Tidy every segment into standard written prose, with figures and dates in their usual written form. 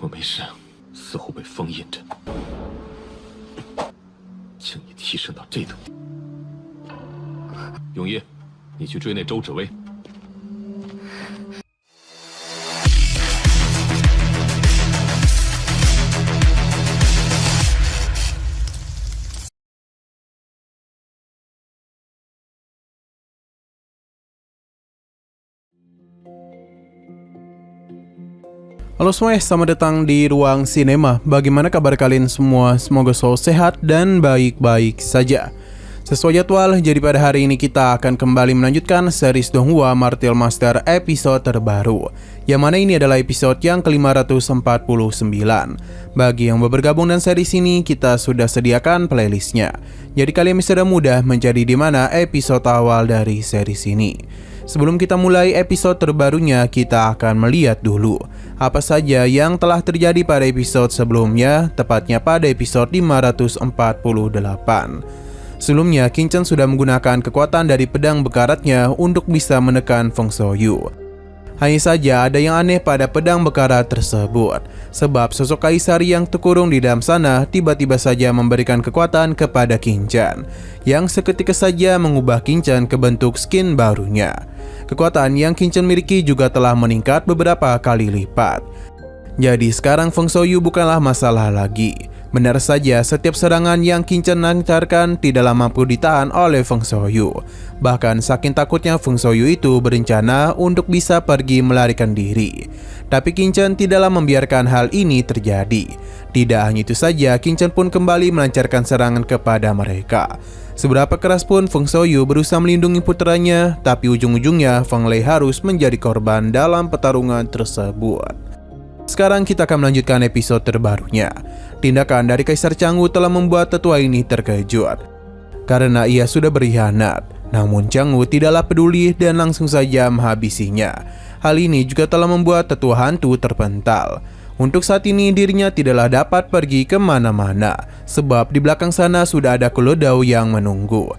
我没事，似乎被封印着，竟已提升到这等地。永一，你去追那周芷薇。Halo semuanya, selamat datang di Ruang Sinema. Bagaimana kabar kalian semua? Semoga selalu sehat dan baik-baik saja. Sesuai jadwal, jadi pada hari ini kita akan kembali melanjutkan series Donghua Martial Master episode terbaru, yang mana ini adalah episode yang ke-549. Bagi yang baru bergabung dan series ini, kita sudah sediakan playlistnya, jadi kalian bisa mudah mencari di mana episode awal dari series ini. Sebelum kita mulai episode terbarunya, kita akan melihat dulu apa saja yang telah terjadi pada episode sebelumnya, tepatnya pada episode 548. Sebelumnya, Qingchen sudah menggunakan kekuatan dari pedang bekaratnya untuk bisa menekan Feng Xiaoyu. Hanya saja ada yang aneh pada pedang bekarat tersebut, sebab sosok kaisar yang terkurung di dalam sana tiba-tiba saja memberikan kekuatan kepada Qingchen, yang seketika saja mengubah Qingchen ke bentuk skin barunya. Kekuatan yang Qingchen miliki juga telah meningkat beberapa kali lipat. Jadi sekarang Feng Xiaoyu bukanlah masalah lagi. Benar saja, setiap serangan yang Qingchen lancarkan tidaklah mampu ditahan oleh Feng Xiaoyu. Bahkan saking takutnya Feng Xiaoyu itu berencana untuk bisa pergi melarikan diri. Tapi Qingchen tidaklah membiarkan hal ini terjadi. Tidak hanya itu saja, Qingchen pun kembali melancarkan serangan kepada mereka. Seberapa keras pun Feng Xiaoyu berusaha melindungi putranya, tapi ujung-ujungnya Feng Lei harus menjadi korban dalam pertarungan tersebut. Sekarang kita akan melanjutkan episode terbarunya. Tindakan dari Kaisar Canggu telah membuat tetua ini terkejut, karena ia sudah berkhianat. Namun Canggu tidaklah peduli dan langsung saja menghabisinya. Hal ini juga telah membuat tetua hantu terpental. Untuk saat ini dirinya tidaklah dapat pergi kemana-mana, sebab di belakang sana sudah ada Kulo-Dao yang menunggu.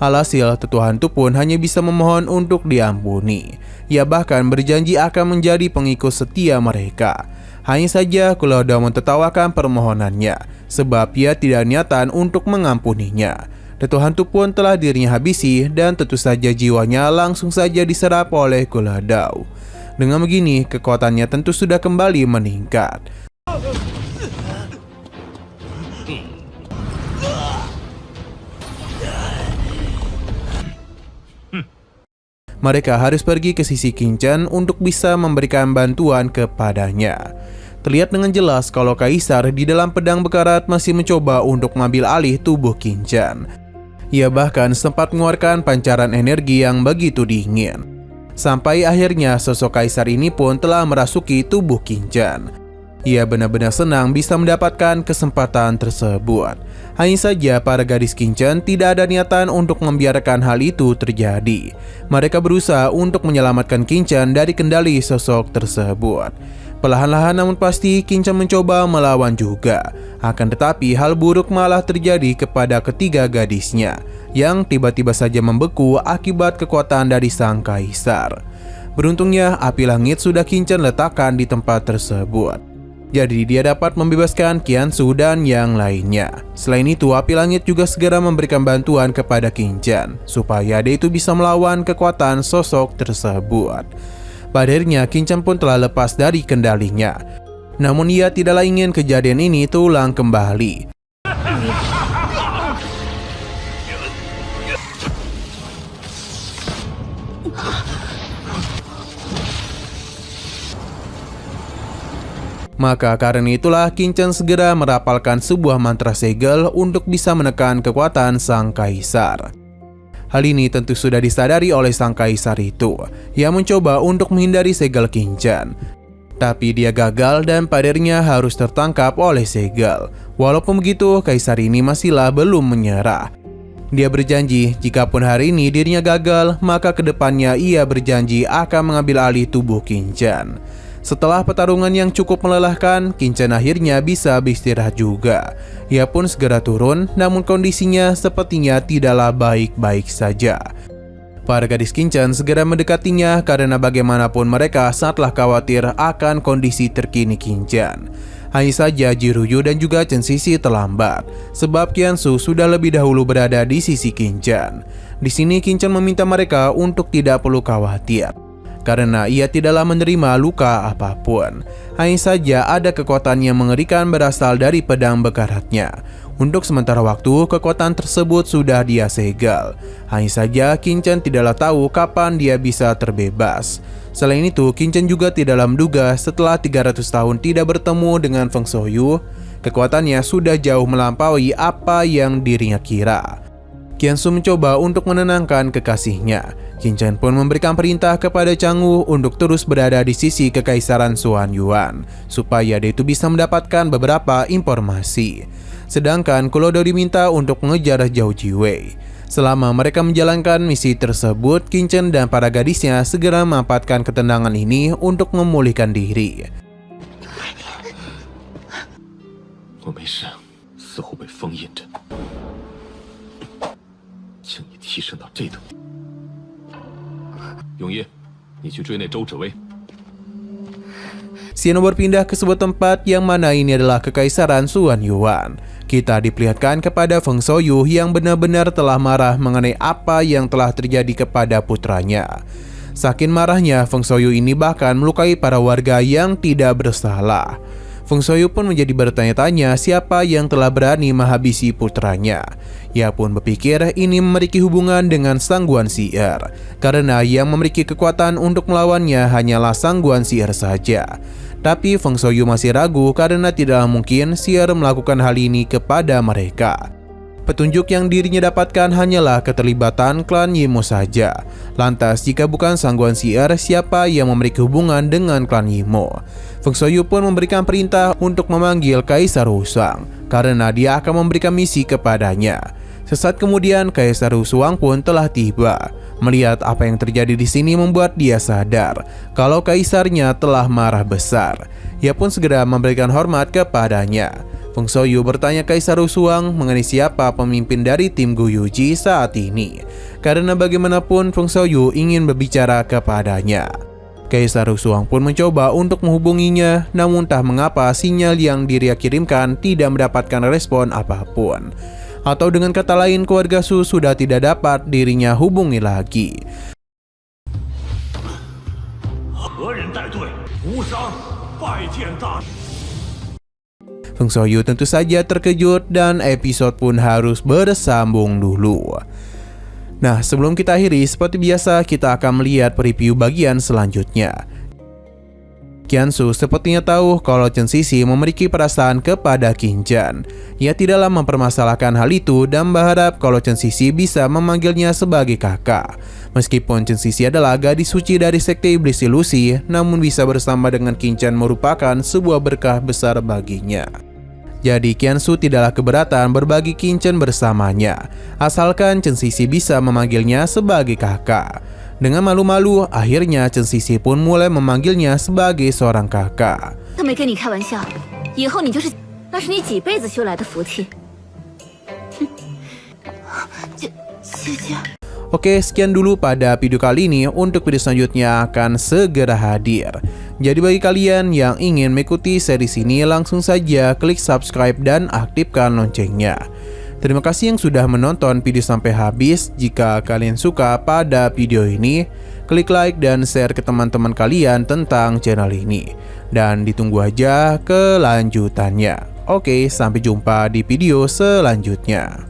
Alhasil, tetua hantu pun hanya bisa memohon untuk diampuni. Ia bahkan berjanji akan menjadi pengikut setia mereka. Hanya saja Kulo-Dao mentertawakan permohonannya, sebab ia tidak niatan untuk mengampuninya. Tetua hantu pun telah dirinya habisi dan tentu saja jiwanya langsung saja diserap oleh Kulo-Dao. Dengan begini, kekuatannya tentu sudah kembali meningkat. Mereka harus pergi ke sisi Qingchen untuk bisa memberikan bantuan kepadanya. Terlihat dengan jelas kalau Kaisar di dalam pedang bekarat masih mencoba untuk mengambil alih tubuh Qingchen. Ia bahkan sempat mengeluarkan pancaran energi yang begitu dingin. Sampai akhirnya sosok Kaisar ini pun telah merasuki tubuh Qingchen. Ia benar-benar senang bisa mendapatkan kesempatan tersebut. Hanya saja para gadis Qingchen tidak ada niatan untuk membiarkan hal itu terjadi. Mereka berusaha untuk menyelamatkan Qingchen dari kendali sosok tersebut. Perlahan-lahan namun pasti Qingchen mencoba melawan juga. Akan tetapi hal buruk malah terjadi kepada ketiga gadisnya, yang tiba-tiba saja membeku akibat kekuatan dari sang kaisar. Beruntungnya api langit sudah Qingchen letakkan di tempat tersebut. Jadi dia dapat membebaskan Qiansu dan yang lainnya. Selain itu, api langit juga segera memberikan bantuan kepada Qingchen supaya dia itu bisa melawan kekuatan sosok tersebut. Pada akhirnya Qingchen pun telah lepas dari kendalinya. Namun ia tidaklah ingin kejadian ini terulang kembali. Maka karena itulah Qingchen segera merapalkan sebuah mantra segel untuk bisa menekan kekuatan sang kaisar. Hal ini tentu sudah disadari oleh sang kaisar itu. Ia mencoba untuk menghindari segel Qingchen, tapi dia gagal dan padernya harus tertangkap oleh segel. Walaupun begitu, kaisar ini masihlah belum menyerah. Dia berjanji jikapun hari ini dirinya gagal, maka kedepannya ia berjanji akan mengambil alih tubuh Qingchen. Setelah pertarungan yang cukup melelahkan, Qingchen akhirnya bisa beristirahat juga. Ia pun segera turun, namun kondisinya sepertinya tidaklah baik-baik saja. Para gadis Qinchan segera mendekatinya karena bagaimanapun mereka sangatlah khawatir akan kondisi terkini Qinchan. Hanya saja Jiruyu dan juga Chen Xixi terlambat, sebab Qiansu sudah lebih dahulu berada di sisi Qinchan. Di sini Qinchan meminta mereka untuk tidak perlu khawatir, karena ia tidaklah menerima luka apapun. Hanya saja ada kekuatan yang mengerikan berasal dari pedang bekaratnya. Untuk sementara waktu, kekuatan tersebut sudah dia segel. Hanya saja Qinchan tidaklah tahu kapan dia bisa terbebas. Selain itu, Qinchan juga tidaklah menduga setelah 300 tahun tidak bertemu dengan Feng Xiaoyu, kekuatannya sudah jauh melampaui apa yang dirinya kira. Qiansu mencoba untuk menenangkan kekasihnya. Qinchan pun memberikan perintah kepada Changwu untuk terus berada di sisi Kekaisaran Xuanyuan, supaya dia itu bisa mendapatkan beberapa informasi. Sedangkan Kulodo diminta untuk mengejar Zhao Jiwei. Selama mereka menjalankan misi tersebut, Qinchan dan para gadisnya segera memanfaatkan ketenangan ini untuk memulihkan diri. 我没事，似乎被封印着。竟已提升到这等。永烨，你去追那周芷薇。 Xiano berpindah ke sebuah tempat yang mana ini adalah Kekaisaran Xuanyuan. Kita diperlihatkan kepada Feng Xiaoyu yang benar-benar telah marah mengenai apa yang telah terjadi kepada putranya. Saking marahnya, Feng Xiaoyu ini bahkan melukai para warga yang tidak bersalah. Feng Xiaoyu pun menjadi bertanya-tanya siapa yang telah berani menghabisi putranya. Ia pun berpikir ini memiliki hubungan dengan Sang Guan Xi'er, karena yang memiliki kekuatan untuk melawannya hanyalah Sang Guan Xi'er saja. Tapi Feng Xiaoyu masih ragu karena tidak mungkin Xi'er melakukan hal ini kepada mereka. Petunjuk yang dirinya dapatkan hanyalah keterlibatan klan Yimo saja. Lantas jika bukan Sang Guan Xi'er, siapa yang memiliki hubungan dengan klan Yimo? Feng Xiaoyu pun memberikan perintah untuk memanggil Kaisar Wushuang, karena dia akan memberikan misi kepadanya. Sesaat kemudian Kaisar Wushuang pun telah tiba. Melihat apa yang terjadi di sini membuat dia sadar kalau kaisarnya telah marah besar. Ia pun segera memberikan hormat kepadanya. Feng Xiaoyu bertanya Kaisar Wushuang mengenai siapa pemimpin dari tim Gu Yuji saat ini, karena bagaimanapun Feng Xiaoyu ingin berbicara kepadanya. Kaisar Wushuang pun mencoba untuk menghubunginya, namun entah mengapa sinyal yang dirinya kirimkan tidak mendapatkan respon apapun. Atau dengan kata lain, keluarga Su sudah tidak dapat dirinya hubungi lagi. Feng Xiaoyu tentu saja terkejut dan episode pun harus bersambung dulu. Nah, sebelum kita akhiri, seperti biasa kita akan melihat preview bagian selanjutnya. Qiansu sepertinya tahu kalau Chen Xixi memiliki perasaan kepada Qinchan. Ia tidaklah mempermasalahkan hal itu dan berharap kalau Chen Xixi bisa memanggilnya sebagai kakak. Meskipun Chen Xixi adalah gadis suci dari sekte iblis ilusi, namun bisa bersama dengan Qinchan merupakan sebuah berkah besar baginya. Jadi Qiansu tidaklah keberatan berbagi Qinchan bersamanya, asalkan Chen Xixi bisa memanggilnya sebagai kakak. Dengan malu-malu, akhirnya Chen Xixi pun mulai memanggilnya sebagai seorang kakak. Oke, sekian dulu pada video kali ini. Untuk video selanjutnya akan segera hadir. Jadi bagi kalian yang ingin mengikuti series ini, langsung saja klik subscribe dan aktifkan loncengnya. Terima kasih yang sudah menonton video sampai habis. Jika kalian suka pada video ini, klik like dan share ke teman-teman kalian tentang channel ini. Dan ditunggu aja kelanjutannya. Oke, sampai jumpa di video selanjutnya.